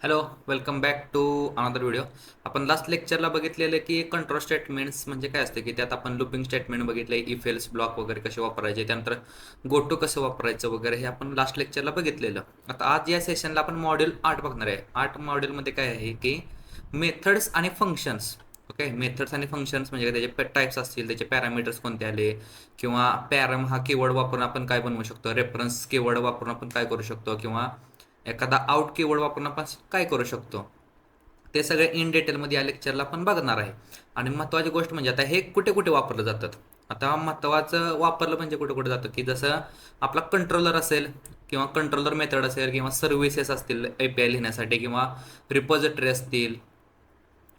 Hello, welcome back to another video. आपण last लेक्चरला बघितलेलं की कंट्रोल स्टेटमेंट्स म्हणजे काय असते की त्यात आपण लुपिंग स्टेटमेंट बघितले, इफ एल्स ब्लॉक वगैरे कसे वापरायचे, त्यानंतर गो टू कसं वापरायचं वगैरे हे आपण लास्ट लेक्चरला बघितलेलं. आता आज या सेशनला आपण मॉड्यूल 8 बघणार आहे. 8 मॉड्यूलमध्ये काय आहे की मेथड्स आणि फंक्शन्स. ओके, मेथड्स आणि फंक्शन्स म्हणजे काय, त्याचे टाईप्स असतील, त्याचे पॅरामीटर्स कोणते आले, किंवा पॅरम हा कीवर्ड वापरून आपण काय बनवू शकतो, रेफरन्स कीवर्ड वापरून आपण काय करू शकतो, किंवा एखादा आउट कीवर्ड वापरून आपण काय करू शकतो, ते सगळे इन डिटेलमध्ये या लेक्चरला आपण बघणार आहे. आणि महत्त्वाची गोष्ट म्हणजे आता हे कुठे कुठे वापरलं जातात. आता महत्त्वाचं वापरलं म्हणजे कुठे कुठे जातं की जसं आपला कंट्रोलर असेल, किंवा कंट्रोलर मेथड असेल, किंवा सर्व्हिसेस असतील API लिहिण्यासाठी, किंवा रिपॉझिटरी असतील,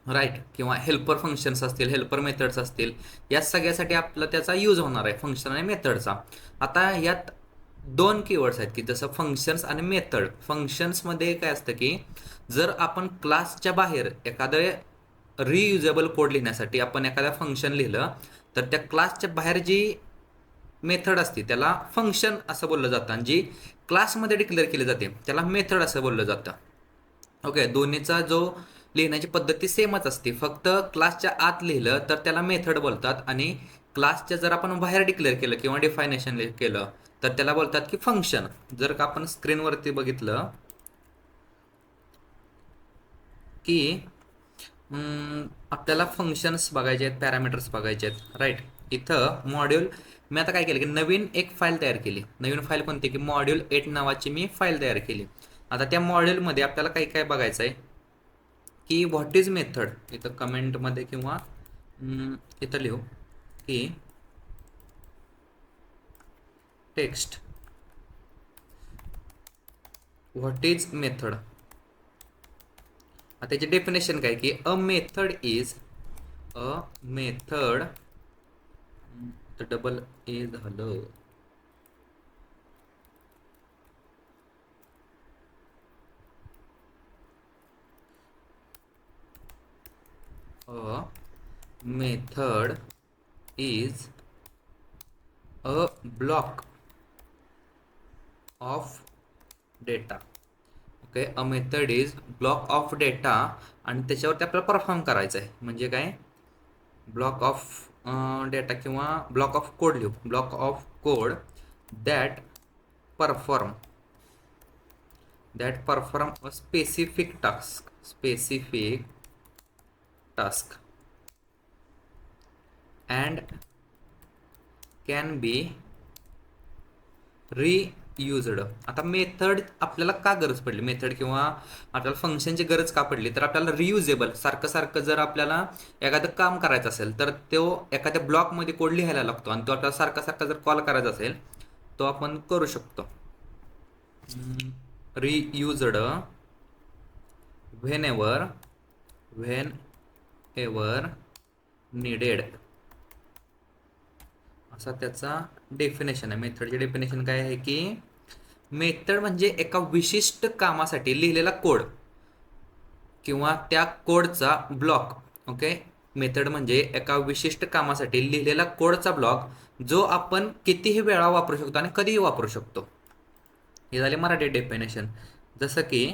राईट, किंवा हेल्पर फंक्शन्स असतील, हेल्पर मेथड्स असतील, या सगळ्यासाठी आपला त्याचा यूज होणार आहे, फंक्शन आणि मेथडचा. आता यात दोन कीवर्ड्स आहेत की जसं फंक्शन्स आणि मेथड. फंक्शन्समध्ये काय असतं की जर आपण क्लासच्या बाहेर एखादं रियुजेबल कोड लिहिण्यासाठी आपण एखादं फंक्शन लिहिलं, तर त्या क्लासच्या बाहेर जी मेथड असते त्याला फंक्शन असं बोललं जातं, आणि जी क्लासमध्ये डिक्लेअर केली जाते त्याला मेथड असं बोललं जातं. ओके, दोन्हीचा जो लिहिण्याची पद्धती सेमच असते, फक्त क्लासच्या आत लिहिलं तर त्याला मेथड बोलतात, आणि क्लासच्या जर आपण बाहेर डिक्लेअर केलं किंवा डिफायनेशन केलं तर त्याला बोलतात की फंक्शन. जर का आपण स्क्रीनवरती बघितलं की आपल्याला फंक्शन्स बघायचे आहेत, पॅरामीटर्स बघायचे आहेत, राईट. इथं मॉड्यूल मी आता काय केलं की नवीन एक फाईल तयार केली. नवीन फाईल कोणती की मॉड्यूल 8 नावाची मी फाईल तयार केली. आता त्या मॉड्यूलमध्ये आपल्याला काही काय बघायचं आहे की व्हॉट इज मेथड. इथं कमेंटमध्ये किंवा इथं लिहू की टेक्स्ट व्हॉट इज मेथड. आता त्याची डेफिनेशन काय की a method is a method, तर डबल ए झालं, a method is a block of data. Okay, a method is block of data, आणि त्याच्यावरती आपल्याला परफॉर्म करायचं आहे. म्हणजे काय, ब्लॉक ऑफ डेटा किंवा ब्लॉक ऑफ कोड लिहू, block of code that perform a specific task and can be रियुज्ड. आता मेथड आपल्याला का गरज पडली, मेथड किंवा आपल्याला फंक्शनची गरज का पडली, तर आपल्याला रियुजेबल सारखं सारखं जर आपल्याला एखादं काम करायचं असेल तर तो एखाद्या ब्लॉकमध्ये कोड लिहायला लागतो, आणि तो आपल्याला सारखा सारखा जर कॉल करायचा असेल तो आपण करू शकतो. रियुज्ड व्हेन एवर निडेड, असा त्याचा डेफिनेशन आहे. मेथडचे डेफिनेशन काय आहे की मेथड म्हणजे एका विशिष्ट कामासाठी लिहिलेला कोड किंवा त्या कोडचा ब्लॉक. ओके, मेथड म्हणजे एका विशिष्ट कामासाठी लिहिलेला कोडचा ब्लॉक जो आपण कितीही वेळा वापरू शकतो आणि कधीही वापरू शकतो. हे झाले मराठी डेफिनेशन. जसं की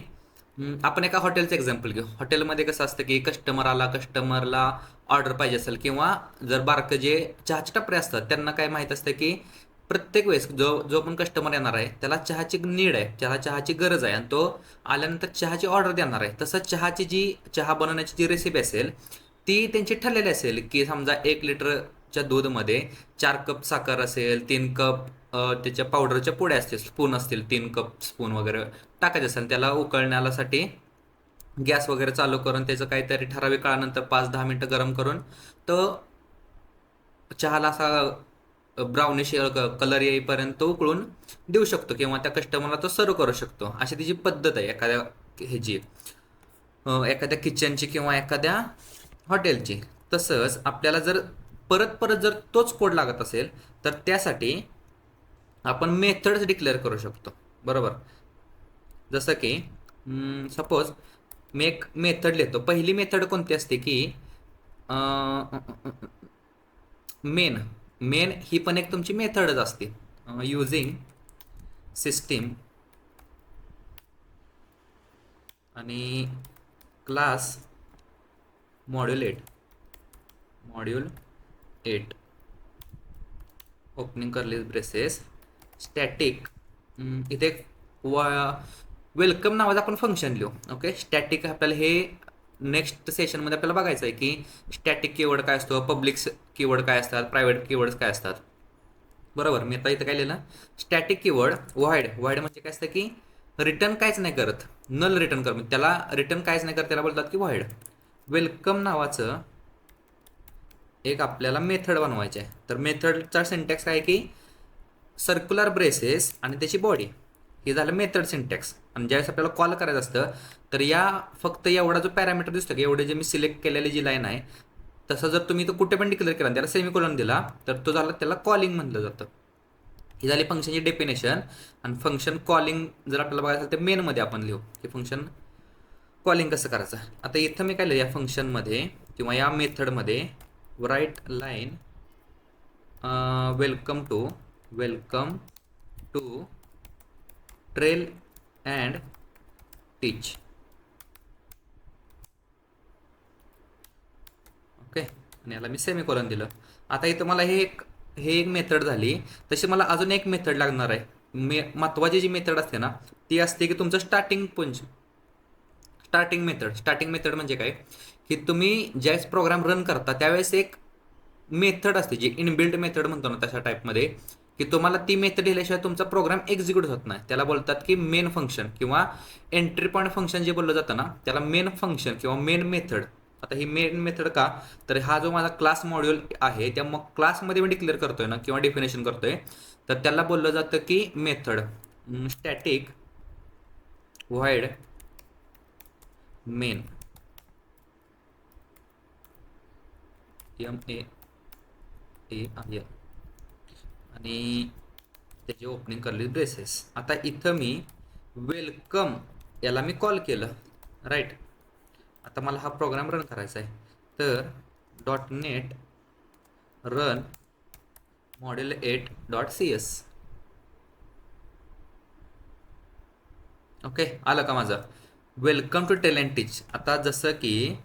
आपण एका हॉटेलचं एक्झाम्पल घेऊ. हॉटेलमध्ये कसं असतं की कस्टमरला ऑर्डर पाहिजे असेल, किंवा जर बारकं जे चहाचे टपरे असतात त्यांना काय माहीत असतं की प्रत्येक वेळेस जो जो पण कस्टमर येणार आहे त्याला चहाची नीड आहे, त्याला चहाची गरज आहे, आणि तो आल्यानंतर चहाची ऑर्डर देणार आहे. तसं चहा बनवण्याची जी रेसिपी असेल ती त्यांची ठरलेली असेल की समजा 1 लिटरच्या दूधमध्ये 4 कप साखर असेल, 3 कप त्याच्या पावडरच्या पुड्या असतील, स्पून असतील, 3 कप स्पून वगैरे टाकायचे असेल. त्याला उकळण्यासाठी गॅस वगैरे चालू करून त्याचं काहीतरी ठराविक काळानंतर 5-10 मिनटं गरम करून तो चहाला असा ब्राउनिश कलर येईपर्यंत उकळून देऊ शकतो, किंवा त्या कस्टमरला तो सर्व करू शकतो. अशी तिची पद्धत आहे एखाद्या ह्याची, एखाद्या किचनची किंवा एखाद्या हॉटेलची. तसंच आपल्याला जर परत परत जर तोच कोड लागत असेल तर त्यासाठी आपण मेथड्स डिक्लेअर करू शकतो, बरोबर. जसं की सपोज मी एक मेथड लिहितो. पहिली मेथड कोणती असते की मेन ही पण एक तुमची मेथडच असते. युझिंग सिस्टीम आणि क्लास मॉड्यूल 8 ओपनिंग करली ब्रेसेस स्टॅटिक इथे वेलकम नावाचं आपण फंक्शन लिहू. ओके, स्टॅटिक आपल्याला हे नेक्स्ट सेशनमध्ये आपल्याला बघायचं आहे की स्टॅटिक कीवर्ड काय असतो, पब्लिक कीवर्ड काय असतात, प्रायव्हेट कीवर्ड काय असतात. बरोबर, मी आता इथं काय लिहिलं, स्टॅटिक कीवर्ड व्हाईड म्हणजे काय असतं की रिटर्न काहीच नाही करत, नल रिटर्न कर, त्याला रिटर्न काहीच नाही करत, त्याला बोलतात की व्हाईड. वेलकम नावाचं एक आपल्याला मेथड बनवायचे आहे. तर मेथडचा सिंटॅक्स काय की सर्क्युलर ब्रेसेस आणि त्याची बॉडी, हे झालं मेथड सिंटॅक्स. आणि ज्यावेळेस आपल्याला कॉल करायचं असतं तर या फक्त एवढा जो पॅरामीटर दिसतो की एवढे जे मी सिलेक्ट केलेली जी लाईन आहे, तसं जर तुम्ही तो कुठे पण डिक्लेअर केला त्याला सेमीकोलन दिला तर तो झाला, त्याला कॉलिंग म्हटलं जातं. ही झाली फंक्शनची डेफिनेशन. आणि फंक्शन कॉलिंग जर आपल्याला बघायचं असेल तर मेनमध्ये आपण लिहू की फंक्शन कॉलिंग कसं करायचं. आता इथं मी काय लिहिलं या फंक्शनमध्ये किंवा या मेथडमध्ये, write line welcome to trail and teach. Okay, आणि याला मी सेमीकोलन दिलं. आता इथं मला हे एक मेथड झाली. तशी मला अजून एक मेथड लागणार आहे. महत्त्वाची जी मेथड असते ना ती असते की तुमचं स्टार्टिंग मेथड म्हणजे काय की तुम्ही ज्यावेळेस प्रोग्राम रन करता त्यावेळेस एक मेथड असते जी इनबिल्ट मेथड म्हणतो ना तशा टाईपमध्ये, की तुम्हाला ती मेथड दिल्याशिवाय तुमचा प्रोग्राम एक्झिक्यूट होत नाही. त्याला बोलतात की मेन फंक्शन किंवा एंट्री पॉईंट फंक्शन जे बोललं जातं ना त्याला मेन फंक्शन किंवा मेन मेथड. आता ही मेन मेथड का, तर हा जो माझा क्लास मॉड्यूल आहे त्या मग क्लासमध्ये मी डिक्लेअर करतोय ना किंवा डेफिनेशन करतोय, तर त्याला बोललं जातं की मेथड स्टॅटिक व्हाईड मेन MAAIL आणि त्याची ओपनिंग करली ब्रेसेस. आता इथं मी वेलकम याला मी कॉल केलं, राईट. आता मला हा प्रोग्राम रन करायचा आहे. तर .NET रन module8.cs. ओके, आलं का माझं वेलकम टू टेल अँड टीच. आता जसं की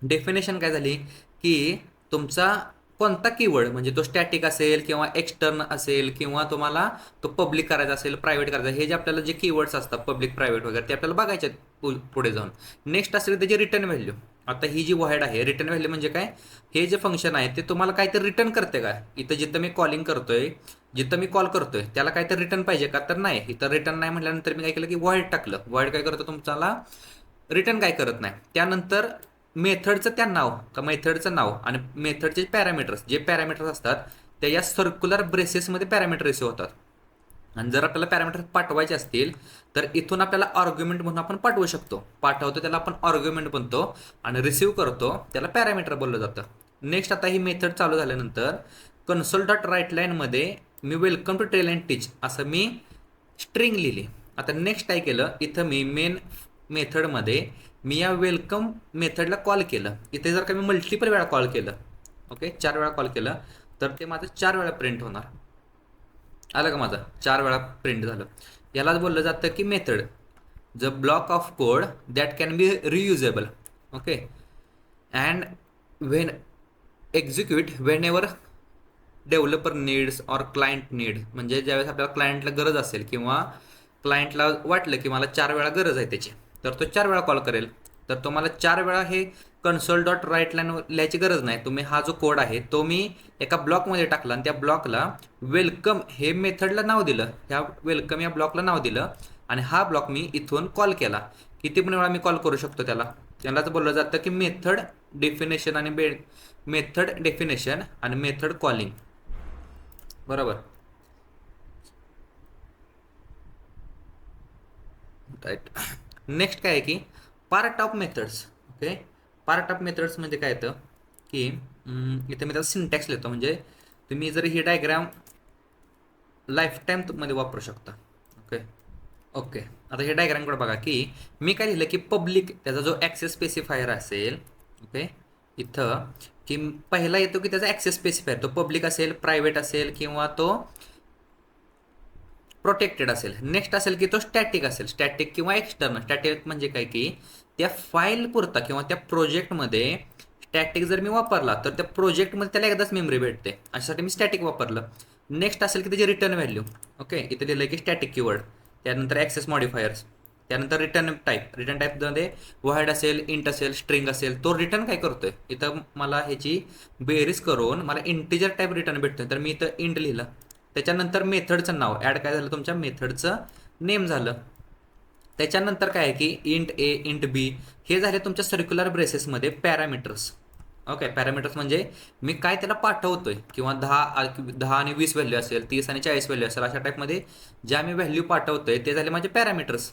डेफिनेशन काय झाली की तुमचा कोणता कीवर्ड, म्हणजे तो स्टॅटिक असेल किंवा एक्सटर्न असेल किंवा तुम्हाला तो पब्लिक करायचा असेल, प्रायव्हेट करायचा, हे जे आपल्याला जे कीवर्ड्स असतात पब्लिक प्रायव्हेट वगैरे ते आपल्याला बघायचे आहेत पुढे जाऊन. नेक्स्ट असेल त्याची रिटर्न व्हॅल्यू. आता ही जी वाईड आहे रिटर्न व्हॅल्यू म्हणजे काय, हे जे फंक्शन आहे ते तुम्हाला काहीतरी रिटर्न करते का. इथं जिथं मी कॉलिंग करतोय, जिथं मी कॉल करतोय त्याला काहीतरी रिटर्न पाहिजे का, तर नाही. इथं रिटर्न नाही म्हटल्यानंतर मी काय केलं की वाईड टाकलं. वाईड काय करतं, तुमच्याला रिटर्न काय करत नाही. त्यानंतर मेथडचं मेथडचं नाव आणि मेथडचे पॅरामीटर्स, जे पॅरामीटर्स असतात त्या या सर्क्युलर ब्रेसेसमध्ये पॅरामीटर रिसिव्ह होतात. आणि जर आपल्याला पॅरामीटर पाठवायचे असतील तर इथून आपल्याला आर्ग्युमेंट म्हणून आपण पाठवू शकतो. पाठवतो त्याला आपण आर्ग्युमेंट म्हणतो आणि रिसिव्ह करतो त्याला पॅरामीटर बोललं जातं. नेक्स्ट आता ही मेथड चालू झाल्यानंतर console.writeLine मी welcome to tell and teach असं मी स्ट्रिंग लिहिली. आता नेक्स्ट काय केलं, इथं मी मेन मेथडमध्ये मी या वेलकम मेथडला कॉल केलं. इथे जर का मी मल्टिपल वेळा कॉल केलं, ओके 4 वेळा कॉल केलं, तर ते माझं 4 वेळा प्रिंट होणार. आलं का माझं, 4 वेळा प्रिंट झालं. यालाच बोललं जातं की method the block of code that can be reusable. Okay, and when execute Wien ever developer needs or client need. म्हणजे ज्यावेळेस आपल्याला क्लायंटला गरज असेल किंवा क्लायंटला वाटलं की मला 4 वेळा गरज आहे त्याची, तर तो 4 वेळा कॉल करेल. तर तुम्हाला 4 वेळा हे console.writeLine लिहायची गरज नाही. तुम्ही हा जो कोड आहे तो मी एका ब्लॉकमध्ये टाकला आणि त्या ब्लॉकला वेलकम हे मेथडला नाव दिलं, ह्या वेलकम या ब्लॉकला नाव दिलं आणि हा ब्लॉक मी इथून कॉल केला. किती पण वेळा मी कॉल करू शकतो त्यालाच बोललं जातं की मेथड डेफिनेशन आणि मेथड कॉलिंग. बरोबर, राईट. नेक्स्ट काय आहे की part of methods. Okay, part of methods म्हणजे काय येतं की इथे मी त्याचा सिंटॅक्स लिहितो. म्हणजे तुम्ही जर ही डायग्राम लाईफ टाईम मध्ये वापरू शकता. ओके ओके, आता हे डायग्रामकडे बघा की मी काय लिहिलं की पब्लिक, त्याचा जो ॲक्सेस स्पेसिफायर असेल, ओके इथं की पहिला येतो की त्याचा ॲक्सेस स्पेसिफायर तो पब्लिक असेल, प्रायव्हेट असेल किंवा तो प्रोटेक्टेड असेल. नेक्स्ट असेल की तो स्टॅटिक असेल, स्टॅटिक किंवा एक्सटर्नल. स्टॅटिक म्हणजे काय की त्या फाईल पुरता किंवा त्या प्रोजेक्टमध्ये स्टॅटिक जर मी वापरला तर त्या प्रोजेक्टमध्ये त्याला एकदाच मेमरी भेटते, अशासाठी मी स्टॅटिक वापरलं. नेक्स्ट असेल की त्याची रिटर्न व्हॅल्यू. ओके, इथे लिहिलं की स्टॅटिक कीवर्ड, त्यानंतर ॲक्सेस मॉडिफायर्स, त्यानंतर रिटर्न टाईप. रिटर्न टाईपमध्ये वॉइड असेल, इंट असेल, स्ट्रिंग असेल, तो रिटर्न काय करतोय. इथं मला ह्याची बेरीज करून मला इंटिजर टाईप रिटर्न भेटतोय, तर मी इथं इंट लिहिलं. त्याच्यानंतर मेथडचं नाव ॲड काय झालं, तुमच्या मेथडचं नेम झालं. त्याच्यानंतर काय आहे की इंट ए, इंट बी, हे झाले तुमच्या सर्क्युलर ब्रेसेसमध्ये पॅरामीटर्स. ओके, पॅरामीटर्स म्हणजे मी काय त्याला पाठवतोय, किंवा 10 आणि 20 व्हॅल्यू असेल, 30 आणि 40 व्हॅल्यू असेल, अशा टाईपमध्ये ज्या मी व्हॅल्यू पाठवतोय ते झाले माझे पॅरामीटर्स.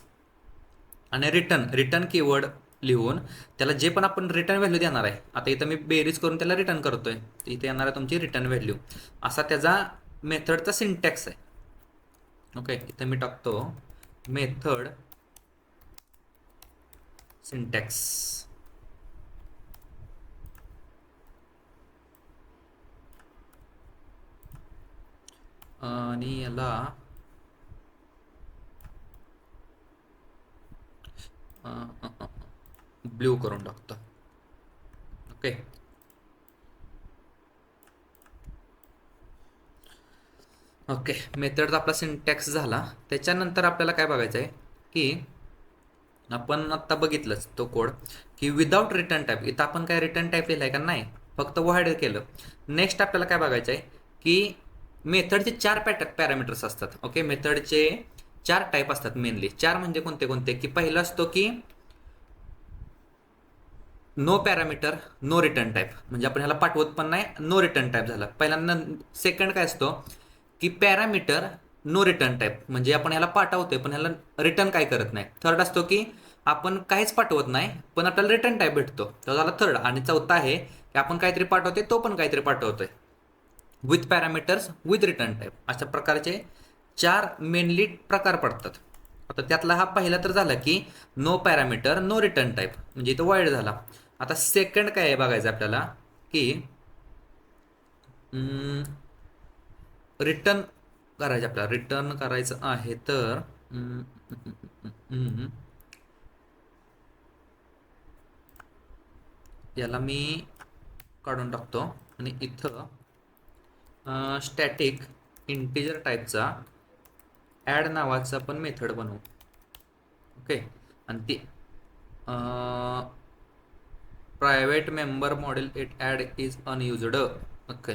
आणि रिटर्न, रिटर्न कीवर्ड लिहून त्याला जे पण आपण रिटर्न व्हॅल्यू देणार आहे, आता इथं मी बेरीज करून त्याला रिटर्न करतोय, तर इथे येणार आहे तुमची रिटर्न व्हॅल्यू. असा त्याचा मेथडचा सिंटॅक्स आहे. ओके, इथं मी टाकतो मेथड सिंटॅक्स. आणि याला ब्ल्यू करून टाकतो. ओके, ओके, मेथडचा आपला सिंटॅक्स झाला. त्याच्यानंतर आपल्याला काय बघायचं आहे की आपण आत्ता बघितलंच तो कोड की विदाउट रिटर्न टाईप. इथं आपण काय रिटर्न टाईप लिहिलं आहे का, नाही, फक्त वॉइड केलं. नेक्स्ट आपल्याला काय बघायचं आहे की मेथडचे 4 पॅरामीटर्स असतात. ओके, मेथडचे 4 टाईप असतात मेनली. 4 म्हणजे कोणते कोणते, की पहिला असतो की no parameter no return type, म्हणजे आपण ह्याला पाठवत पण नाही, नो रिटर्न टाईप झाला पहिल्यांदा. सेकंड काय असतो की पॅरामीटर नो रिटर्न टाईप, म्हणजे आपण ह्याला पाठवतोय पण ह्याला रिटर्न काय करत नाही. थर्ड असतो की आपण काहीच पाठवत नाही पण आपल्याला रिटर्न टाईप भेटतो, तो झाला थर्ड. आणि चौथा आहे की आपण काहीतरी पाठवतोय तो पण काहीतरी पाठवतोय with parameters with return type. अशा प्रकारचे 4 मेनली प्रकार पडतात. आता त्यातला हा पहिला तर झाला की no parameter no return type, म्हणजे इथं वाईड झाला. आता सेकंड काय आहे बघायचं आपल्याला की रिटर्न करायचं, आपल्याला रिटर्न करायचं आहे तर याला मी काढून टाकतो आणि इथं स्टॅटिक इंटिजर टाईपचा ॲड नावाचा पण मेथड बनवू. ओके, आणि ती private member model it add is unused. Okay,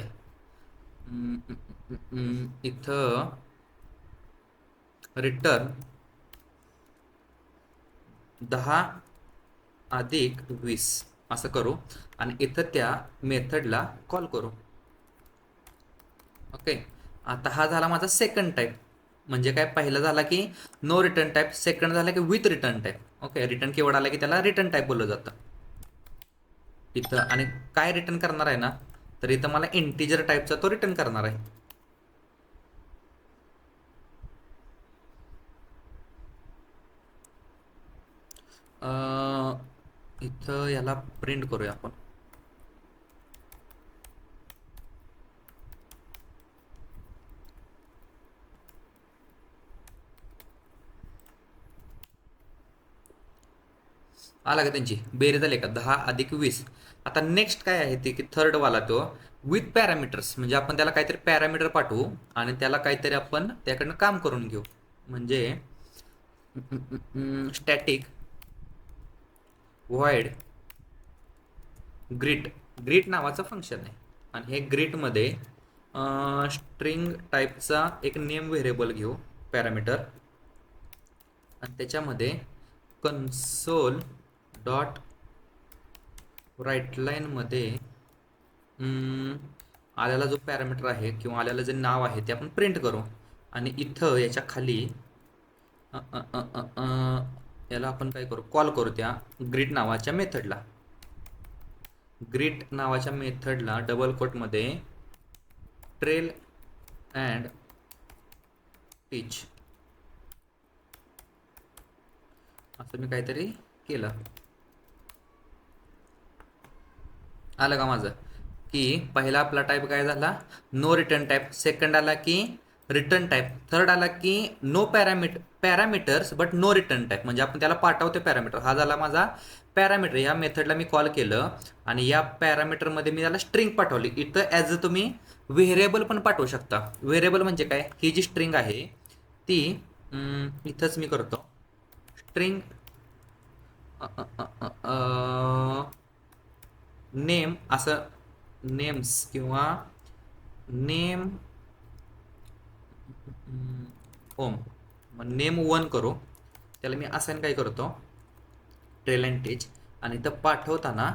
इथं रिटर्न 10+20 असं करू आणि इथं त्या मेथडला कॉल करू. ओके, आता हा झाला माझा सेकंड टाईप. म्हणजे काय, पहिला झाला की नो रिटर्न टाईप, सेकंड झाला की with return type. Okay, return keyword आला की त्याला रिटर्न टाईप बोललं जातं इथं. आणि काय रिटर्न करणार आहे ना, तर इथं मला इंटिजर टाईपचा तो रिटर्न करणार आहे. इथं याला प्रिंट करूया आपण. आला का, त्यांची बेरीज झाली का 10+20. आता नेक्स्ट काय आहे ते की थर्ड वाला तो विथ पॅरामीटर्स, म्हणजे आपण त्याला काहीतरी पॅरामीटर पाठवू आणि त्याला काहीतरी आपण त्याकडनं काम करून घेऊ. म्हणजे स्टॅटिक व्हॉइड ग्रीट, ग्रीट नावाचं फंक्शन आहे. आणि हे ग्रीटमध्ये स्ट्रिंग टाईपचा एक नेम व्हेरिएबल घेऊ पॅरामीटर, आणि त्याच्यामध्ये कन्सोल डॉट राईट लाईनमध्ये आल्याला जो पॅरामीटर आहे किंवा आल्याला जे नाव आहे ते आपण प्रिंट करू. आणि इथं याच्या खाली याला आपण काय करू, कॉल करू त्या ग्रीट नावाच्या मेथडला. ग्रीट नावाच्या मेथडला डबल कोटमध्ये ट्रेल अँड टीच असं मी काहीतरी केलं. आलं का माझं, की पहिला आपला टाईप काय झाला नो रिटर्न टाईप, सेकंड आला की रिटर्न टाईप. थर्ड आला की no parameters but no return type, म्हणजे आपण त्याला पाठवतो पॅरामीटर. हा झाला माझा पॅरामीटर. या मेथडला मी कॉल केलं आणि या पॅरामीटरमध्ये मी त्याला स्ट्रिंग पाठवली. इथं ॲज अ तुम्ही व्हेरिएबल पण पाठवू शकता. व्हेरिएबल म्हणजे काय, ही जी स्ट्रिंग आहे ती इथंच मी करतो स्ट्रिंग नेम, असं नेम्स किंवा नेम होम, मग नेम 1 करू. त्याला मी असाइन काय करतो, ट्रेलेंटेज, आणि इथं पाठवताना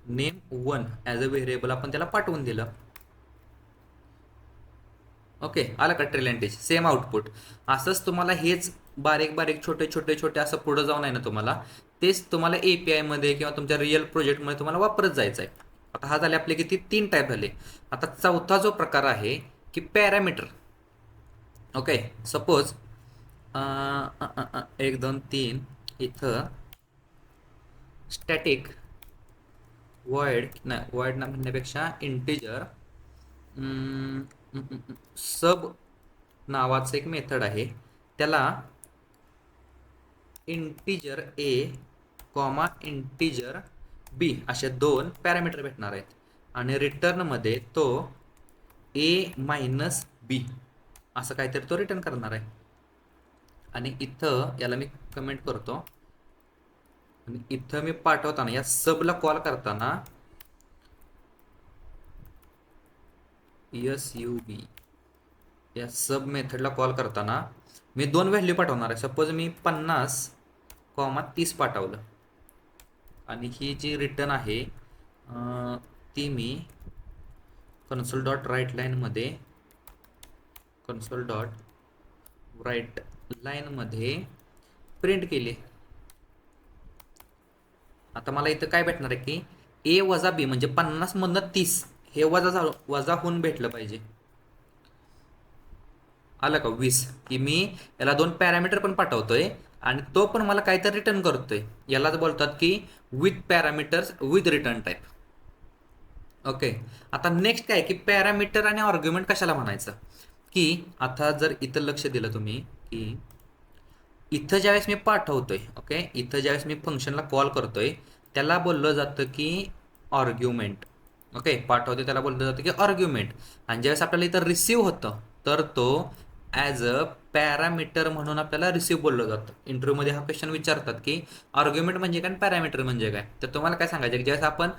नेम 1 ॲज अ व्हेरिएबल आपण त्याला पाठवून दिलं. ओके, आलं का ट्रेलेंटेज, सेम आउटपुट. असंच तुम्हाला हेच बारीक बारीक छोटे छोटे छोटे असं पुढं जाऊन आहे ना, तुम्हाला तेच तुम्हाला API मध्ये किंवा तुमच्या रिअल प्रोजेक्टमध्ये तुम्हाला वापरत जायचं आहे. आता हा झाले आपले किती, 3 टाईप झाले. आता चौथा जो प्रकार आहे की पॅरामीटर. ओके, सपोज 1 2 3 इथं स्टॅटिक वॉइड, नाही वॉइड ना म्हणण्यापेक्षा इंटिजर सब नावाचं एक मेथड आहे. त्याला इंटिजर ए कॉमा इंटिजर बी असे 2 पॅरामीटर भेटणार आहेत आणि रिटर्नमध्ये तो A-B असं काहीतरी तो रिटर्न करणार आहे. आणि इथं याला मी कमेंट करतो आणि इथं मी पाठवताना या सबला कॉल करताना SUB या सब मेथडला कॉल करताना मी 2 व्हॅल्यू पाठवणार आहे. सपोज मी 50,30 पाठवलं आणि ही जी रिटर्न आहे ती मी कन्सोल डॉट राईट लाईनमध्ये प्रिंट केली. आता मला इथं काय भेटणार आहे की A वजा B, म्हणजे 50 मधनं 30 हे वजा होऊन भेटलं पाहिजे. आलं का 20, की मी याला 2 पॅरामीटर पण पाठवतोय आणि तो पण मला काहीतरी रिटर्न करतोय. यालाच बोलतात की with parameters with return type. Okay, आता नेक्स्ट काय की पॅरामीटर आणि आर्ग्युमेंट कशाला म्हणायचं, की आता जर इथं लक्ष दिलं तुम्ही की इथं ज्यावेळेस मी पाठवतोय, ओके, इथं ज्यावेळेस मी फंक्शनला कॉल करतोय त्याला बोललं जातं की आर्ग्युमेंट. ओके, पाठवते त्याला बोललं जातं की आर्ग्युमेंट. आणि ज्यावेळेस आपल्याला इथं रिसिव्ह होतं तर तो ॲज अ पॅरामीटर म्हणून आपल्याला रिसिव्ह बोललं जातं. इंटरव्ह्यूमध्ये हा क्वेश्चन विचारतात की आर्ग्युमेंट म्हणजे काय आणि पॅरामीटर म्हणजे काय. तर तुम्हाला काय सांगायचं की ज्यावेळेस आपण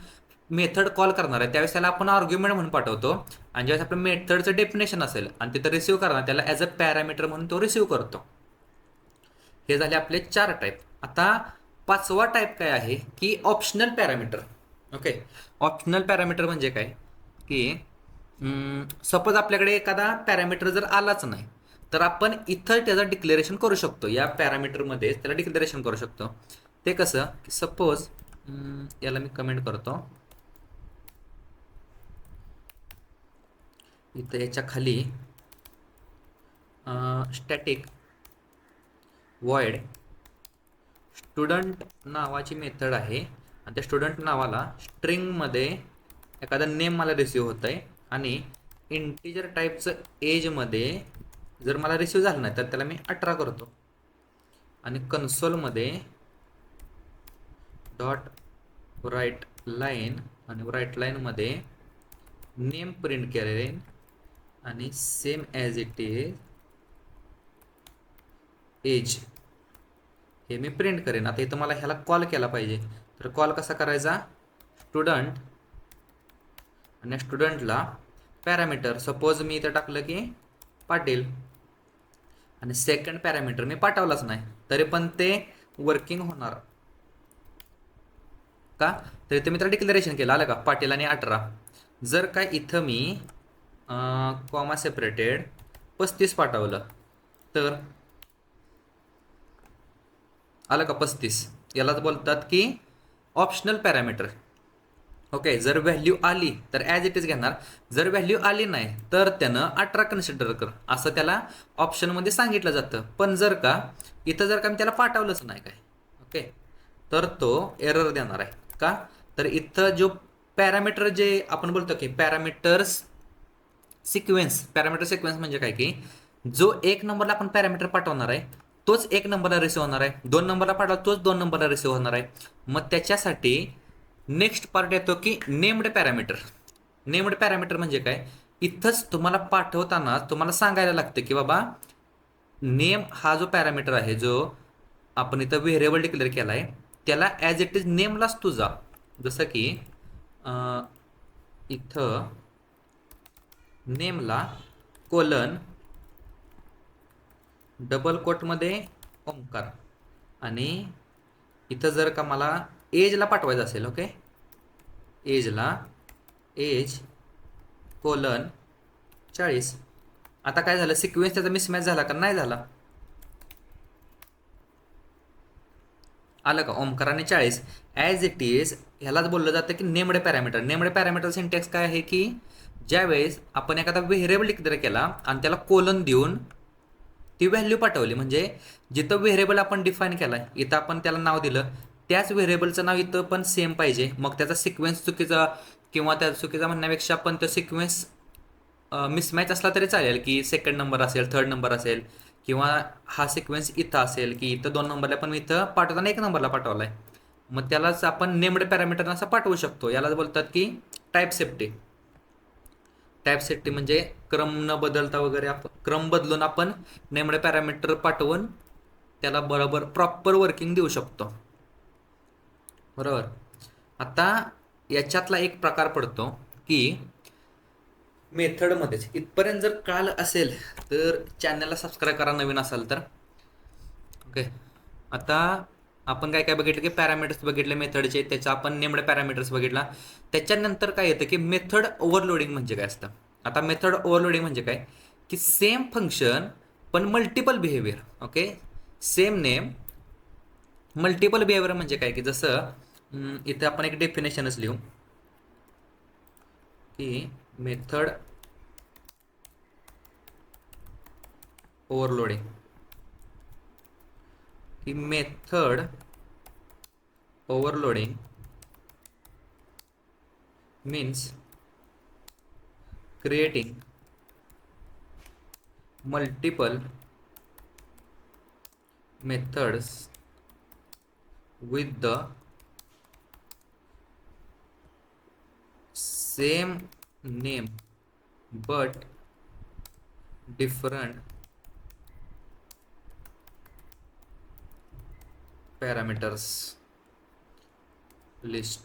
मेथड कॉल करणार आहे त्यावेळेस त्याला आपण आर्ग्युमेंट म्हणून पाठवतो आणि ज्यावेळेस आपलं मेथडचं डेफिनेशन असेल आणि तिथं रिसिव्ह करणार त्याला ॲज अ पॅरामीटर म्हणून तो रिसिव्ह करतो. हे झाले आपले 4 टाईप. आता 5वा टाईप काय आहे की optional parameter. Okay, optional parameter म्हणजे काय की सपोज आपल्याकडे एखादा पॅरामीटर जर आलाच नाही तर आपण इथं त्याचं डिक्लेरेशन करू शकतो. या पॅरामीटरमध्ये त्याला डिक्लेरेशन करू शकतो. ते कसं की सपोज याला मी कमेंट करतो, इथं याच्या खाली स्टॅटिक वॉइड स्टुडंट नावाची मेथड आहे आणि त्या स्टुडंट नावाला स्ट्रिंगमध्ये एखादा नेम मला रिसिव्ह होत आहे आणि इंटिजर टाईपचं एजमध्ये जर मला रिसिव्ह झालं नाही तर त्याला मी 18 करतो आणि कन्सोलमध्ये डॉट राईट लाईन आणि राईट लाईनमध्ये नेम प्रिंट करेन आणि same as it is age हे मी प्रिंट करेन. आता इथं मला ह्याला कॉल केला पाहिजे, तर कॉल कसा करायचा, स्टुडंट आणि स्टुडंटला पॅरामीटर सपोज मी इथं टाकलं की पाटील आणि सेकंड पॅरामीटर मी पाठवलाच नाही तरी पण ते वर्किंग होणार का, तर इथं मी त्याला डिक्लेरेशन केलं. आलं का, पाटील आणि 18. जर काय इथं मी कॉमा सेपरेटेड 35 पाठवलं तर आलं का 35. यालाच बोलतात की ऑप्शनल पॅरामीटर. ओके, जर व्हॅल्यू आली तर ॲज इट इज घेणार, जर व्हॅल्यू आली नाही तर त्यानं 18 कन्सिडर कर असं त्याला ऑप्शनमध्ये सांगितलं जातं. पण जर का इथं जर का मी त्याला पाठवलंच नाही काय, ओके, तर तो एरर देणार आहे. का, तर इथं जो पॅरामीटर जे आपण बोलतो की पॅरामीटर्स सिक्वेन्स, पॅरामीटर सिक्वेन्स म्हणजे काय की जो एक नंबरला आपण पॅरामीटर पाठवणार आहे तोच एक नंबरला रिसिव्ह होणार आहे, 2 नंबरला पाठवा तोच 2 नंबरला रिसिव्ह होणार आहे. मग त्याच्यासाठी नेक्स्ट पार्ट येतो की नेम्ड पॅरामीटर. नेम्ड पॅरामीटर म्हणजे काय, इथंच तुम्हाला पाठवताना तुम्हाला सांगायला लागतं की बाबा नेम हा जो पॅरामीटर आहे, जो आपण इथं व्हेरिएबल डिक्लेअर केला आहे, त्याला ॲज इट इज नेमलाच तुझा. जसं की इथं नेमला कोलन डबल कोटमध्ये ओंकार, आणि इथं जर का मला एजला पाठवायचं असेल, ओके, एजला एज कोलन 40. आता काय झालं, सिक्वेन्स त्याचा मिसमॅच झाला का नाही झाला, आलं का, ओंकार आणि 40 ॲज इट इज. ह्यालाच बोललं जातं की named parameter. Named parameter syntax काय आहे की ज्यावेळेस आपण एखादा व्हेरिएबल डिक्लेअर केला आणि त्याला कोलन देऊन ती व्हॅल्यू पाठवली, म्हणजे जिथं व्हेरिएबल आपण डिफाईन केला इथं आपण त्याला नाव दिलं, त्याच व्हेरिएबलचं नाव इथं पण सेम पाहिजे. मग त्याचा सिक्वेन्स चुकीचा किंवा त्या चुकीचा म्हणण्यापेक्षा आपण तो सिक्वेन्स मिसमॅच असला तरी चालेल, की सेकंड नंबर असेल, थर्ड नंबर असेल, किंवा हा सिक्वेन्स इथं असेल की इथं 2 नंबरला पण इथं पाठवताना 1 नंबरला पाठवला आहे, मग त्यालाच आपण नेमड पॅरामीटर असं पाठवू शकतो. यालाच बोलतात की टाईप सेफ्टी. टाईप सेफ्टी म्हणजे क्रम न बदलता वगैरे आपण क्रम बदलून आपण नेमड पॅरामीटर पाठवून त्याला बरोबर प्रॉपर वर्किंग देऊ शकतो. बरोबर. आता याच्यातला एक प्रकार पडतो की मेथडमध्येच. इथपर्यंत जर कळालं असेल तर चॅनलला सबस्क्राईब करा नवीन असाल तर. ओके, आता आपण काय काय बघितलं की पॅरामीटर्स बघितले मेथडचे, त्याचा आपण नेमड पॅरामीटर्स बघितला. त्याच्यानंतर काय येतं की मेथड ओव्हरलोडिंग म्हणजे काय असतं. आता मेथड ओव्हरलोडिंग म्हणजे काय की सेम फंक्शन पण multiple behaviour. Okay, same name multiple behaviour म्हणजे काय की जसं इथं आपण एक डेफिनेशनच लिहू की मेथड ओव्हरलोडिंग, की method overloading means creating multiple methods with the same name but different parameters list.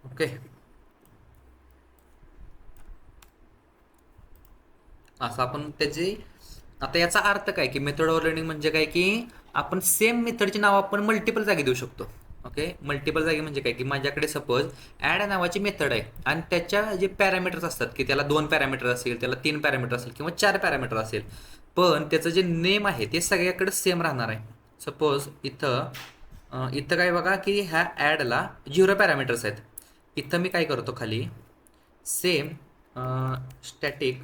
Okay, असं आपण त्याची. आता याचा अर्थ काय की मेथड ओव्हरलोडिंग म्हणजे काय की आपण सेम मेथडची नाव आपण मल्टिपल जागी देऊ शकतो. ओके, मल्टिपल जागी म्हणजे काय की माझ्याकडे सपोज ॲड नावाची मेथड आहे आणि त्याच्या जे पॅरामीटर्स असतात की त्याला 2 पॅरामीटर असेल, त्याला 3 पॅरामीटर असेल किंवा 4 पॅरामीटर असेल, पण त्याचं जे नेम आहे ते सगळ्याकडे सेम राहणार आहे. सपोज इथं काय बघा की ह्या ॲडला 0 पॅरामीटर्स आहेत. इथं मी काय करतो खाली सेम स्टॅटिक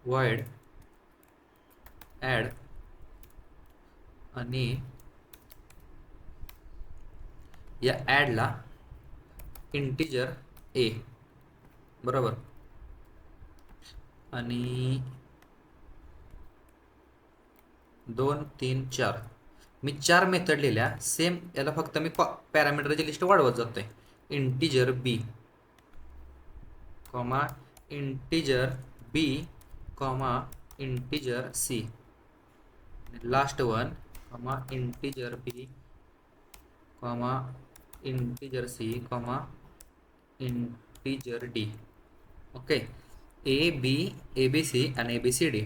void ॲड आणि या ॲडला इंटिजर ए, बरोबर, आणि 2 3 4 मी 4 मेथड लिहिल्या सेम. याला फक्त मी पॅरामीटरची लिस्ट वाढवत जातोय. Integer b comma integer b comma integer c, last one comma integer b comma integer c comma integer d. Okay, a b c आणि ए बी सी डी.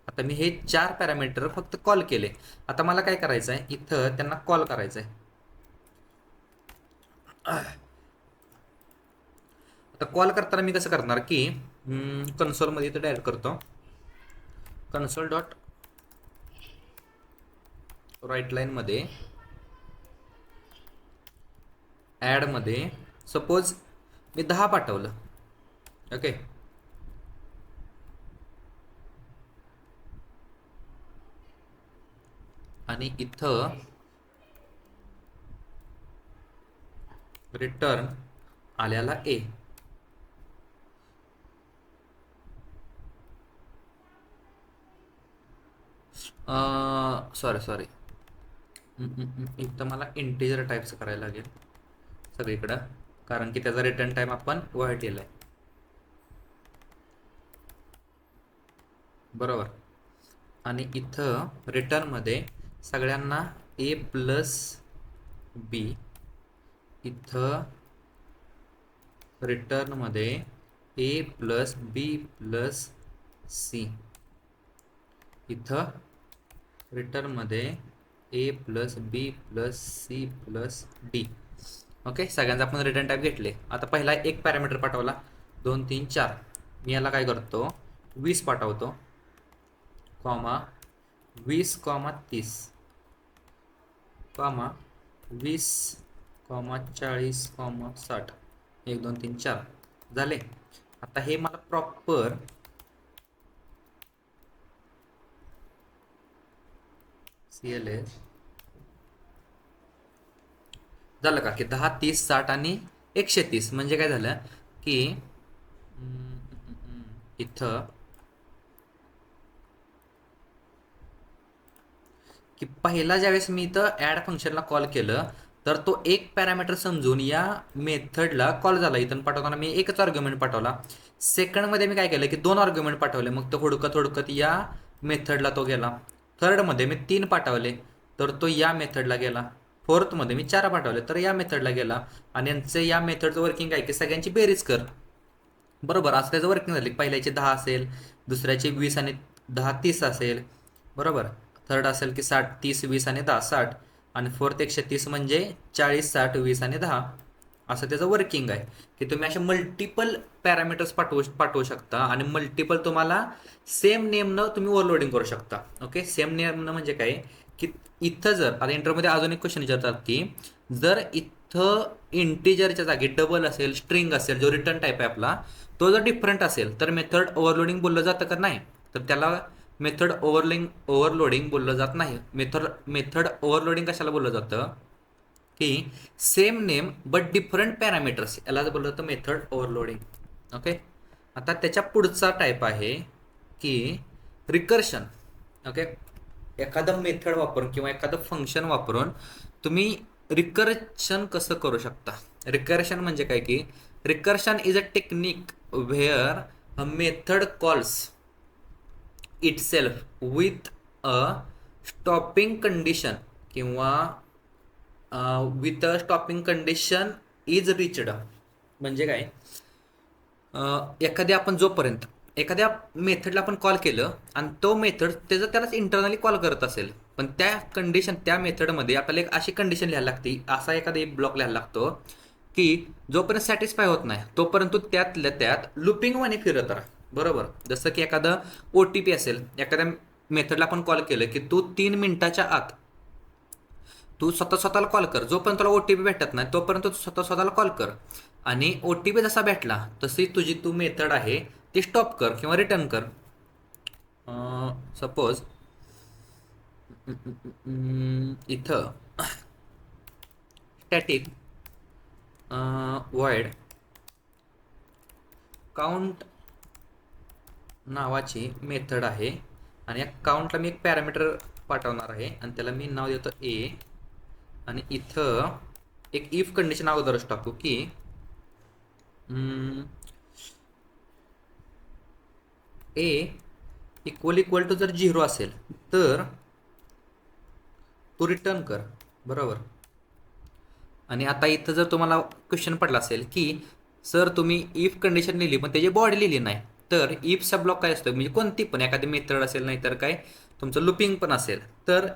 आता मी हे 4 पॅरामीटर फक्त call केले. आता मला काय करायचं आहे, इथं त्यांना कॉल करायचं आहे. आता कॉल करताना मी कसं करणार की कन्सोलमध्ये इथं डायरेक्ट करतो कन्सोल डॉट राईट लाईनमध्ये ॲडमध्ये सपोज मी 10 पाठवलं. ओके, आणि इथं रिटर्न आल्याला ए. सॉरी इथं मला इंटिजर टाईप्स करायला लागेल सगळीकडं, कारण की त्याचा रिटर्न टाईम आपण वाढ केला आहे. बरोबर. आणि इथं रिटर्नमध्ये सगळ्यांना ए प्लस बी, इथं रिटर्नमध्ये A plus B plus C, इथं रिटर्नमध्ये A plus B plus C plus D. Okay, सगळ्यांचा आपण रिटर्न टाईप घेतले. आता पहिला एक पॅरामीटर पाठवला, 2 3 4. मी याला काय करतो, 20 पाठवतो, comma 20 comma 30 comma 20 comma 40 comma 60. 1 2 3 4 झाले. आता हे मला प्रॉपर CLS झालं का की 10 30 60 आणि 130. म्हणजे काय झालं की इथं की पहिला ज्यावेळेस मी इथं ॲड फंक्शनला कॉल केलं तर तो एक पॅरामीटर समजून या मेथडला कॉल झाला. इथून पाठवताना मी एकच आर्ग्युमेंट पाठवला. सेकंडमध्ये मी काय केलं की 2 आर्ग्युमेंट पाठवले, मग तो हुडकत या मेथडला तो गेला. थर्डमध्ये मी 3 पाठवले तर तो या मेथडला गेला. फोर्थमध्ये मी 4 पाठवले तर या मेथडला गेला. आणि यांचं या मेथडचं वर्किंग काय की सगळ्यांची बेरीज कर. बरोबर, असं त्याचं वर्किंग झाली. पहिल्याचे 10 असेल, दुसऱ्याचे 20 आणि 10 30 असेल. बरोबर, थर्ड असेल की 60 30 20 आणि 10 60, आणि फोर्थ 130 म्हणजे 40 60 20 आणि 10. असं त्याचं वर्किंग आहे की तुम्ही असे मल्टिपल पॅरामीटर्स पाठवू शकता आणि मल्टिपल तुम्हाला सेम नेमनं तुम्ही ओव्हरलोडिंग करू शकता. ओके, सेम नेमनं म्हणजे काय की इथं जर आता इंटरमध्ये अजून एक क्वेश्चन विचारतात की जर इथं इंटिजरच्या जागी डबल असेल, स्ट्रिंग असेल, जो रिटर्न टाईप आहे आपला तो जर डिफरंट असेल तर मेथड ओव्हरलोडिंग बोललं जातं का नाही, तर त्याला मेथड ओव्हरलोडिंग बोललं जात नाही. मेथड ओव्हरलोडिंग कशाला बोललं जातं की same name but different parameters, याला बोललं जातं मेथड ओव्हरलोडिंग. ओके, आता त्याच्या पुढचा टाईप आहे की रिकर्शन. ओके, एखादं मेथड वापरून किंवा एखादं फंक्शन वापरून तुम्ही रिकर्शन कसं करू शकता. रिकर्शन म्हणजे काय की recursion is a technique where a method calls itself with a stopping condition किंवा with a stopping condition is reached. म्हणजे काय, एखाद्या आपण जोपर्यंत एखाद्या मेथडला आपण कॉल केलं आणि तो मेथड त्याचं त्यालाच इंटरनली कॉल करत असेल, पण त्या कंडिशन त्या मेथडमध्ये आपल्याला एक अशी कंडिशन लिहायला लागते, असा एखादा एक ब्लॉक लिहायला लागतो की जोपर्यंत सॅटिस्फाय होत नाही तोपर्यंत त्यातल्या त्यात लुपिंग वाणी फिरत राहा. बरोबर, जसं की एखादं OTP असेल, एखाद्या मेथडला आपण कॉल केलं की तू 3 मिनिटाच्या आत तू स्वतःला कॉल कर, जोपर्यंत तुला OTP भेटत नाही तोपर्यंत तू स्वतःला कॉल कर, आणि OTP जसा भेटला तशी तुझी तू मेथड आहे ती स्टॉप कर किंवा रिटर्न कर. सपोज इथं स्टॅटिक वॉइड काउंट नावाची मेथड आहे, आणि या काउंटला मी एक पॅरामीटर पाठवणार आहे आणि त्याला मी नाव देतो ए. आणि इथं एक इफ कंडिशन अगोदरच टाकू की ए इक्वल टू जर 0 असेल तर तू रिटर्न कर. बरोबर, आणि आता इथं जर तुम्हाला क्वेश्चन पडला असेल की सर तुम्ही इफ कंडिशन लिहिली पण त्याची बॉडी लिहिली नाही, तर इफचा ब्लॉक काय असतो, म्हणजे कोणती पण एखादी मेथड असेल, नाही तर काय तुमचं लुपिंग पण असेल, तर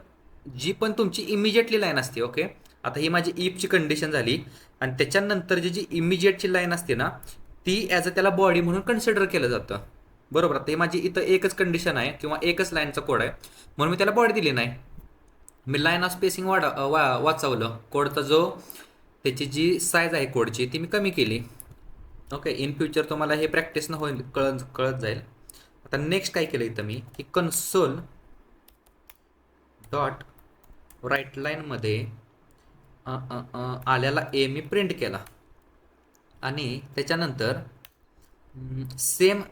जी पण तुमची इमिजिएटली लाईन असते. ओके, आता ही माझी इफची कंडिशन झाली आणि त्याच्यानंतर जी इमिजिएटची लाईन असते ना ती ॲज अ त्याला बॉडी म्हणून कन्सिडर केलं जातं. बरोबर, आता ही माझी इथं एकच कंडिशन आहे किंवा एकच लाईनचा कोड आहे म्हणून मी त्याला बॉडी दिली नाही. मी लाईन ऑफ स्पेसिंग वाचवलं, कोडचा जो त्याची जी साईज आहे कोडची ती मी कमी केली. ओके, इन फ्युचर तुम्हाला हे प्रॅक्टिसनं होईल, कळत जाईल. आता नेक्स्ट काय केलं इथं मी की कन्सोल डॉट राईट लाईनमध्ये आल्याला ए मी प्रिंट केला आणि त्याच्यानंतर सेम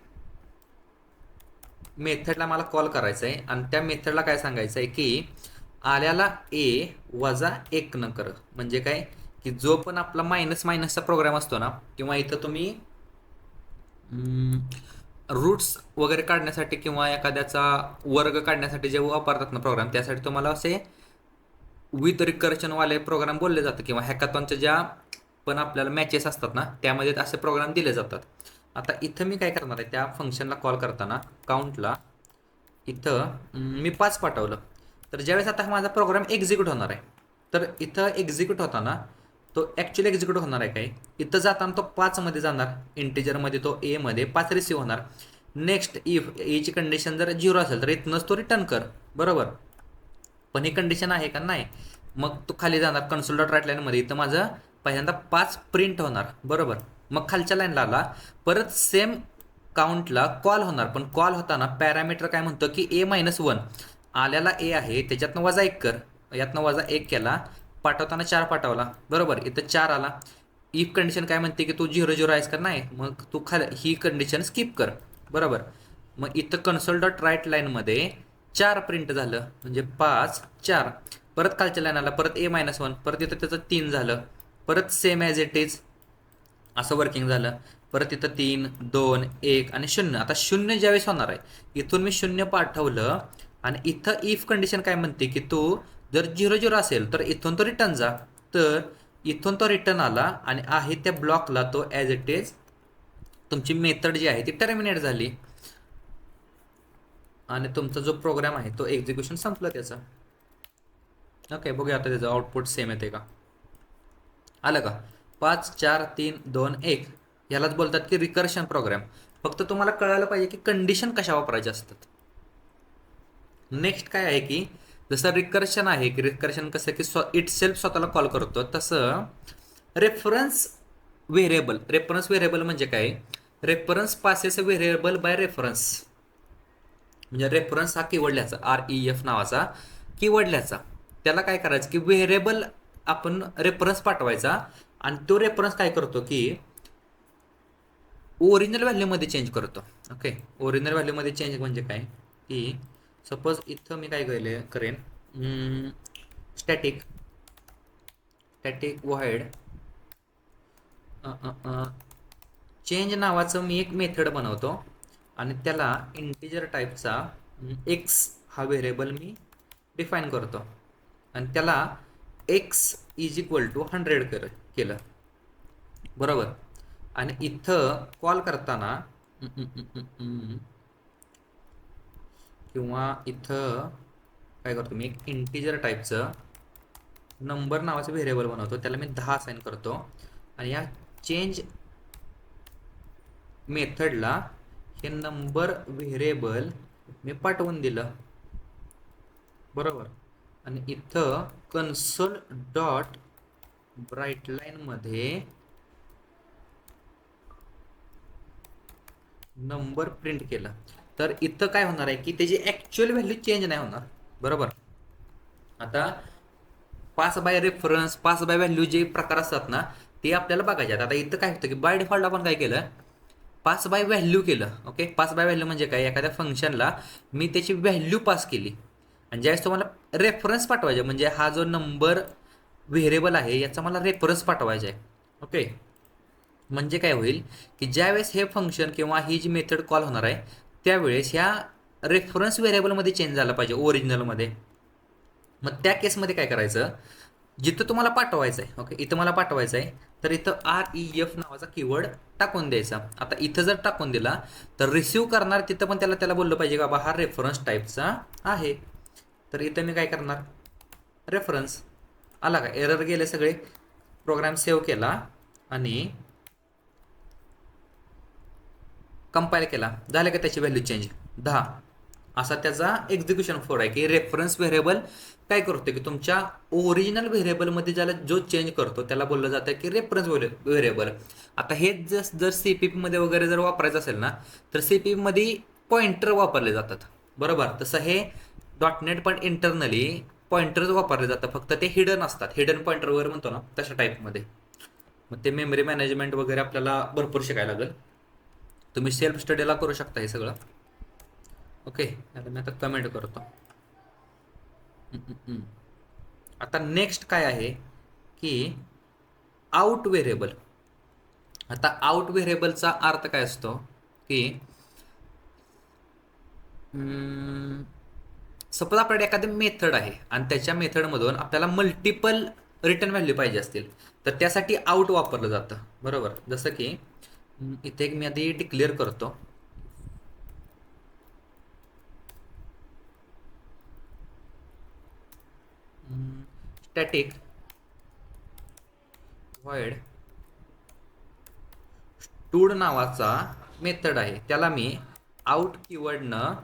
मेथडला मला कॉल करायचा आहे आणि त्या मेथडला काय सांगायचं आहे की आल्याला ए वजा 1 न कर. म्हणजे काय की जो पण आपला मायनस मायनसचा प्रोग्राम असतो ना, किंवा इथं तुम्ही रूट्स वगैरे काढण्यासाठी किंवा एखाद्याचा वर्ग काढण्यासाठी जे वापरतात ना प्रोग्राम, त्यासाठी तुम्हाला असे विथ रिकर्शनवाले प्रोग्राम बोलले जातं, किंवा हॅकाथॉनच्या ज्या पण आपल्याला मॅचेस असतात ना त्यामध्ये असे प्रोग्राम दिले जातात. आता इथं मी काय करणार आहे, त्या फंक्शनला कॉल करताना काउंटला इथं मी 5 पाठवलं. तर ज्यावेळेस आता माझा प्रोग्राम एक्झिक्यूट होणार आहे, तर इथं एक्झिक्यूट होताना तो ॲक्च्युली एक्झिक्यूट होणार आहे काय, इथं जाताना तो 5 मध्ये जाणार, इंटिजरमध्ये तो ए मध्ये 5 रिसीव्ह होणार. नेक्स्ट इफ एची कंडिशन जर 0 असेल तर इथनंच तो रिटर्न कर, बरोबर. पण ही कंडिशन आहे का, नाही. मग तो खाली जाणार कन्सोल डॉट राईट लाईनमध्ये, इथं माझं पहिल्यांदा 5 प्रिंट होणार, बरोबर. मग खालच्या लाईनला आला, परत सेम काउंटला कॉल होणार, पण कॉल होताना पॅरामीटर काय म्हणतो की A-1 आल्याला ए आहे त्याच्यातनं वजा 1 कर, यातनं वजा 1 केला, पाठवताना 4 पाठवला, बरोबर. इथं 4 आला. इफ कंडिशन काय म्हणते की तू 0-0 आहेस का, नाही, मग तू खाली ही कंडिशन स्किप कर, बरोबर. मग इथं कन्सोल डॉट राईट लाईनमध्ये 4 प्रिंट झालं, म्हणजे 5 4. परत खालच्या लाईनला परत A-1, परत इथं त्याचं 3 झालं, परत सेम ॲज इट इज असं वर्किंग झालं. परत इथं 3 2 1 आणि 0. आता 0 ज्यावेळेस होणार आहे, इथून मी 0 पाठवलं आणि इथं इफ कंडिशन काय म्हणते की तू जर 0-0 असेल तर इथून तो रिटर्न जा. तर इथून तो रिटर्न आला आणि आहे त्या ब्लॉकला तो ॲज इट इज तुमची मेथड जी आहे ती टर्मिनेट झाली आणि तुमचा जो प्रोग्राम आहे तो एक्झिक्युशन संपलं त्याचं. ओके, बघूया आता त्याचं आउटपुट सेम येते का. आलं का, 5 4 3 2 1. यालाच बोलतात की रिकर्शन प्रोग्राम. फक्त तुम्हाला कळायला पाहिजे की कंडिशन कशा वापरायच्या असतात. नेक्स्ट काय आहे की जसं रिकर्शन आहे की रिकर्शन कसं की इट सेल्फ स्वतःला कॉल करतो, तसं रेफरन्स व्हेरिएबल म्हणजे काय, reference passes variable by reference. म्हणजे रेफरन्स हा कीवर्ड लिहायचा, REF नावाचा कीवर्ड लिहायचा. त्याला काय करायचं की व्हेरिएबल आपण रेफरन्स पाठवायचा आणि तो रेफरन्स काय करतो की ओरिजिनल व्हॅल्यूमध्ये चेंज करतो. ओके, ओरिजिनल व्हॅल्यूमध्ये चेंज म्हणजे काय की सपोज इथं मी काय करेन स्टॅटिक व्हॉइड चेंज नावाचं मी एक मेथड बनवतो आणि त्याला इंटिजर टाईपचा एक्स हा व्हेरिएबल मी डिफाईन करतो आणि त्याला एक्स इज इक्वल टू 100 केलं, बरोबर. आणि इथं कॉल करताना किंवा इथं काय करतो मी, एक इंटिजर टाईपचं नंबर नावाचं व्हेरिएबल बनवतो, त्याला मी 10 असाइन करतो आणि या चेंज मेथडला हे नंबर व्हेरिएबल मी पाठवून दिलं, बरोबर. आणि इथं कन्सोल डॉट ब्राईट लाईनमध्ये नंबर प्रिंट केला. तर इथं काय होणार आहे की त्याची ॲक्च्युअल व्हॅल्यू चेंज नाही होणार, बरोबर. आता pass by reference, pass by value जे प्रकार असतात ना ते आपल्याला बघायचे आहेत. आता इथं काय होतं की बाय डिफॉल्ट आपण काय केलं, पास बाय व्हॅल्यू केलं. ओके, पास बाय व्हॅल्यू म्हणजे काय, एखाद्या फंक्शनला मी त्याची व्हॅल्यू पास केली आणि ज्यावेळेस तुम्हाला रेफरन्स पाठवायचा, म्हणजे हा जो नंबर व्हेरिएबल आहे याचा मला रेफरन्स पाठवायचा आहे. ओके, म्हणजे काय होईल की ज्यावेळेस हे फंक्शन किंवा ही जी मेथड कॉल होणार आहे त्यावेळेस ह्या रेफरन्स व्हेरिएबलमध्ये चेंज झाला पाहिजे ओरिजिनलमध्ये. मग त्या केसमध्ये काय करायचं, जिथं तुम्हाला पाठवायचं आहे, ओके इथं मला पाठवायचं आहे तर इथं REF नावाचा कीवर्ड टाकून द्यायचा. आता इथं जर टाकून दिला तर रिसिव्ह करणार तिथं पण त्याला बोललं पाहिजे का बा हा रेफरन्स टाईपचा आहे. तर इथं मी काय करणार, रेफरन्स आला का, एरर गेले सगळे, प्रोग्राम सेव्ह केला आणि कंपाईल केला, झालं का त्याची व्हॅल्यू चेंज 10. असा त्याचा एक्झिक्युशन फोड आहे की रेफरन्स व्हेरिएबल काय करतो की तुमच्या ओरिजिनल व्हेरिएबलमध्ये ज्याला जो चेंज करतो त्याला बोललं जातं की रेफरन्स व्हेरिएबल. आता हे जर CPP मध्ये वगैरे जर वापरायचं असेल ना तर CPP मध्ये पॉइंटर वापरले जातात, बरोबर. तसं हे .NET पण इंटरनली पॉइंटर्स वापरले जातात, फक्त ते हिडन असतात, हिडन पॉइंटर वगैरे म्हणतो ना तशा टाईपमध्ये. मग ते मेमरी मॅनेजमेंट वगैरे आपल्याला भरपूर शिकायला लागेल. तुम्ही सेल्फ स्टडीला करू शकता हे सगळं. ओके, आता मी आता कमेंट करतो. आता नेक्स्ट काय आहे की आउट व्हेरिएबल. आता आउट व्हेरिएबलचा अर्थ काय असतो की सपोज आपल्याकडे एखादी मेथड आहे आणि त्याच्या मेथडमधून आपल्याला मल्टिपल रिटर्न व्हॅल्यू पाहिजे असतील, तर त्यासाठी आउट वापरलं जातं. बरोबर, जसं की इथे एक मी आधी डिक्लेअर करतो. स्टॅटिक व्हॉइड स्टूड नावाचा मेथड आहे, त्याला मी आउट कीवर्डनं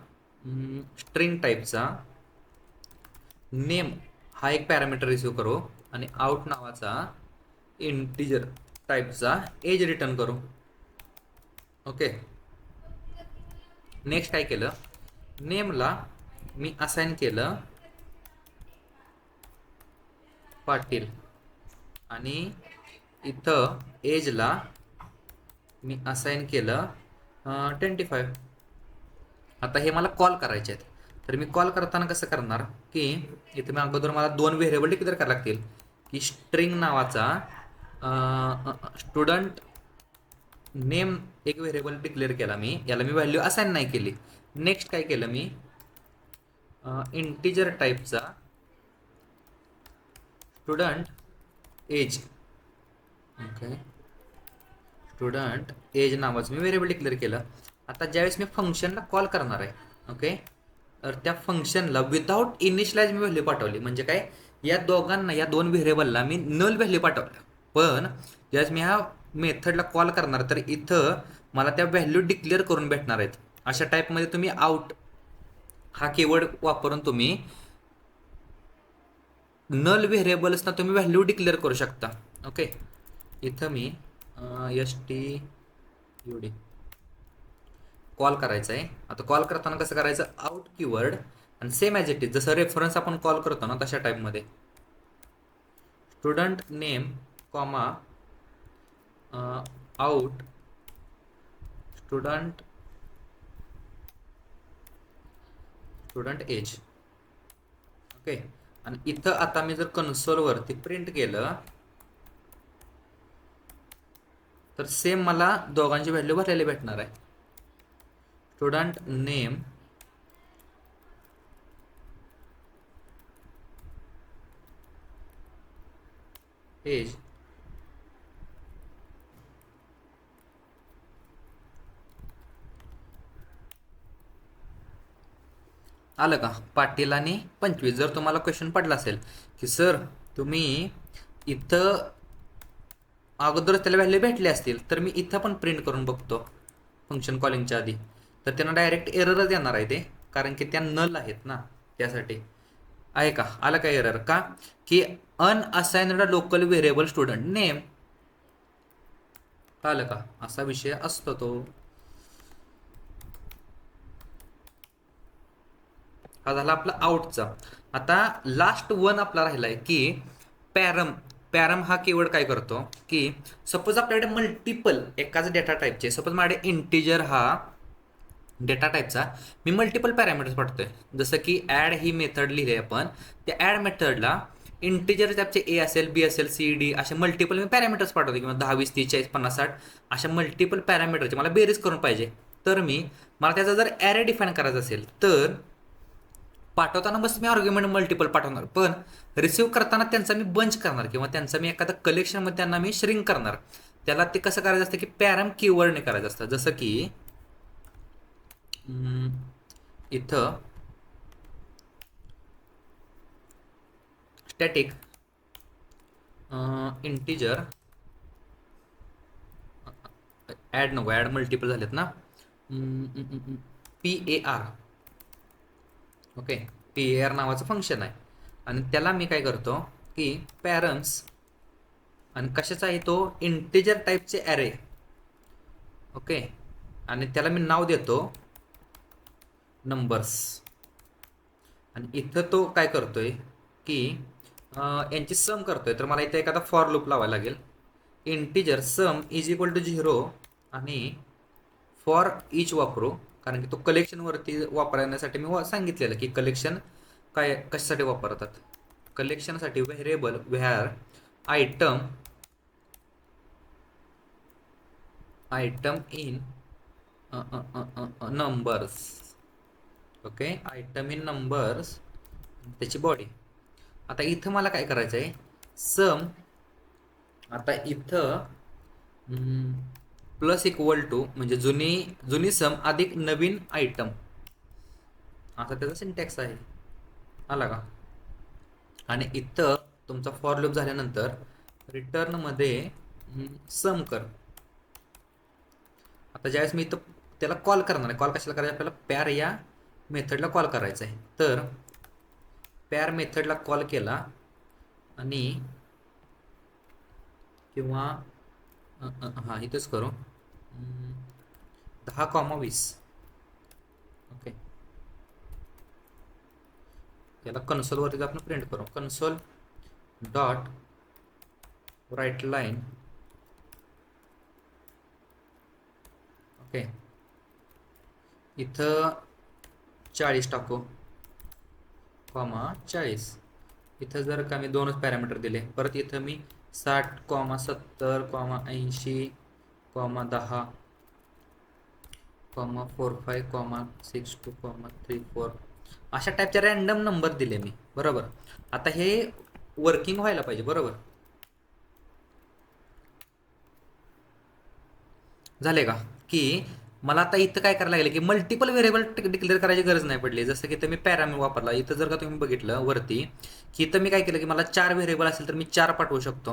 स्ट्रिंग टाईपचा नेम हा एक पॅरामीटर रिसीव्ह करू आणि आउट नावाचा इंटिजर टाईपचा एज रिटर्न करू. ओके, नेक्स्ट काय केलं, नेमला मी असाइन केलं पाटील आणि इथं एजला मी असाइन केलं 25. आता हे मला कॉल करायचे आहेत, तर मी कॉल करताना कसं करणार की इथे मी अगोदर मला 2 व्हेरिएबल डिक्लेअर करायला लागतील की स्ट्रिंग नावाचा स्टुडंट नेम एक व्हेरिएबल डिक्लेअर केला मी, याला मी व्हॅल्यू असाइन नाही केली. नेक्स्ट काय केलं मी इंटिजर टाईपचा student age. Okay, student age नावाचं मी व्हेरिएबल डिक्लेअर केलं. आता ज्यावेळेस मी फंक्शनला कॉल करणार आहे, ओके, तर त्या फंक्शनला विदाउट इनिशियलाइज मी व्हॅल्यू पाठवली. म्हणजे काय, या दोघांना, या 2 व्हेरिएबलला मी नल व्हॅल्यू पाठवल्या, पण ज्यावेळेस मी ह्या मेथडला कॉल करणार तर इथं मला त्या व्हॅल्यू डिक्लेअर करून भेटणार आहेत. अशा टाईपमध्ये तुम्ही आउट हा कीवर्ड वापरून तुम्ही नल व्हेरिएबल्सना तुम्ही व्हॅल्यू डिक्लेअर करू शकता. ओके, इथं मी STUD कॉल करायचं आहे. आता कॉल करताना कसं करायचं, आउट कीवर्ड आणि सेम ॲज इट इज, जसं रेफरन्स आपण कॉल करतो ना तशा टाईपमध्ये student name comma out student age. Okay, आणि इथं आता मी जर कन्सोलवरती प्रिंट केलं तर सेम मला दोघांची व्हॅल्यू भरलेली भेटणार आहे. स्टुडंट नेम एज आलं का, पाटील आणि 25. जर तुम्हाला क्वेश्चन पडला असेल की सर तुम्ही इथं अगोदर त्याला व्हॅल्यू भेटले असतील, तर मी इथं पण प्रिंट करून बघतो फंक्शन कॉलिंगच्या आधी, तर त्यांना डायरेक्ट एररच येणार आहे ते, कारण की त्या नल आहेत ना, त्यासाठी आहे. का आलं का एरर, का की अनअसाइन्ड लोकल व्हेरिएबल स्टुडंट नेम. आलं का, असा विषय असतो तो. हा झाला आपला आउटचा. आता लास्ट वन आपला राहिलाय की पॅरम. पॅरम हा कीवर्ड काय करतो की सपोज आपल्याकडे मल्टिपल एकाच डेटा टाईपचे, सपोज माझ्याकडे इंटिजर हा डेटा टाईपचा मी मल्टिपल पॅरामीटर्स पाठवतोय. जसं की ॲड ही मेथड लिहिली आहे आपण, त्या ॲड मेथडला इंटिजर टाईपचे ए असेल, बी असेल, सी डी असे मल्टिपल मी पॅरामीटर्स पाठवतो, किंवा 10 20 30 40 50 60 अशा मल्टिपल पॅरामीटरचे मला बेरीज करून पाहिजे. तर मला त्याचा जर ॲरे डिफाईन करायचा असेल तर पाठवताना बस मी आर्ग्युमेंट मल्टिपल पाठवणार, पण रिसिव्ह करताना त्यांचा मी बंच करणार किंवा त्यांचा मी एखादा कलेक्शनमध्ये त्यांना मी श्रिंक करणार. त्याला ते कसं करायचं असतं की पॅरम कीवर्डने करायचं असतं. जसं की इथं स्टॅटिक इंटिजर ॲड नको, ॲड मल्टिपल झालेत ना, PAR. ओके, PAR नावाचं फंक्शन आहे आणि त्याला मी काय करतो की पॅरम्स आणि कशाचा आहे तो इंटिजर टाईपचे ॲरे. ओके, आणि त्याला मी नाव देतो नंबर्स. आणि इथं तो काय करतोय की यांची सम करतोय, तर मला इथे एखादा फॉर लूप लावायला लागेल. Integer sum is equal to 0 आणि फॉर इच वापरू, कारण की तो कलेक्शनवरती वापरण्यासाठी मी सांगितलेलं की कलेक्शन काय कशासाठी वापरतात. कलेक्शनसाठी variable where item in numbers. Okay, item in numbers त्याची बॉडी. आता इथं मला काय करायचं आहे, सम. आता इथं प्लस इक्वल टू म्हणजे जुनी जुनी सम अधिक नवीन आयटम, असा त्याचा सिंटॅक्स आहे. आला का? आणि इथं तुमचा फॉर लूप झाल्यानंतर रिटर्नमध्ये सम कर. आता ज्यावेळेस मी इथं त्याला कॉल करणार आहे, कॉल कशाला करायचं आपल्याला, पॅर या मेथडला कॉल करायचा आहे. तर पॅर मेथडला कॉल केला आणि किंवा हां इथंच करू 10,20. ओके, त्याला कन्सोलवरती आपण प्रिंट करू. Console dot write line. Okay, इथं 40 टाकू, 40. इथं जर का मी दोनच पॅरामीटर दिले, परत इथं मी 60, 70, 80, 10, 45, 62, 34 अशा टाईपचे रॅन्डम नंबर दिले मी. बरोबर. आता हे वर्किंग व्हायला पाहिजे. बरोबर झाले का? की मला आता इथं काय करायला लागेल की मल्टिपल व्हेरिएबल डिक्लेअर करायची गरज नाही पडली. जसं की इथं मी पॅरामी वापरला. इथं जर का तुम्ही बघितलं वरती की इथं मी काय केलं की मला 4 व्हेरिएबल असेल तर मी 4 पाठवू शकतो.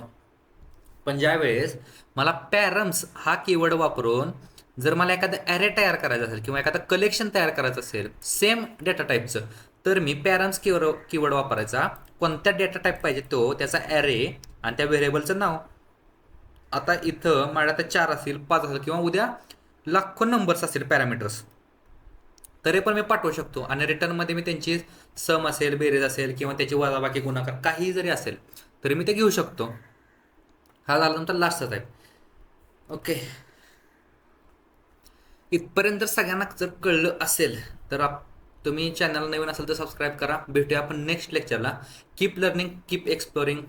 पण ज्या वेळेस मला पॅरम्स हा कीवर्ड वापरून जर मला एखादं ॲरे तयार करायचं असेल किंवा एखादं कलेक्शन तयार करायचं असेल सेम डेटा टाईपचं, तर मी पॅरम्स कीवर्ड वापरायचा. कोणत्या डेटा टाईप पाहिजे तो, त्याचा ॲरे आणि त्या व्हेरिएबलचं नाव. आता इथं माझ्या आता 4 असेल, 5 असेल किंवा उद्या लाखो नंबर्स असतील पॅरामीटर्स, तरी पण मी पाठवू शकतो. आणि रिटर्नमध्ये मी त्यांची सम असेल, बेरीज असेल किंवा त्याची वजाबाकी गुणाकार काही जरी असेल तरी मी ते घेऊ शकतो. हा झाला नंतर लास्टचा टाईप. ओके, इथपर्यंत जर सगळ्यांना जर कळलं असेल तर तुम्ही चॅनल नवीन असेल तर सबस्क्राईब करा. भेटूया आपण नेक्स्ट लेक्चरला. Keep learning, keep exploring.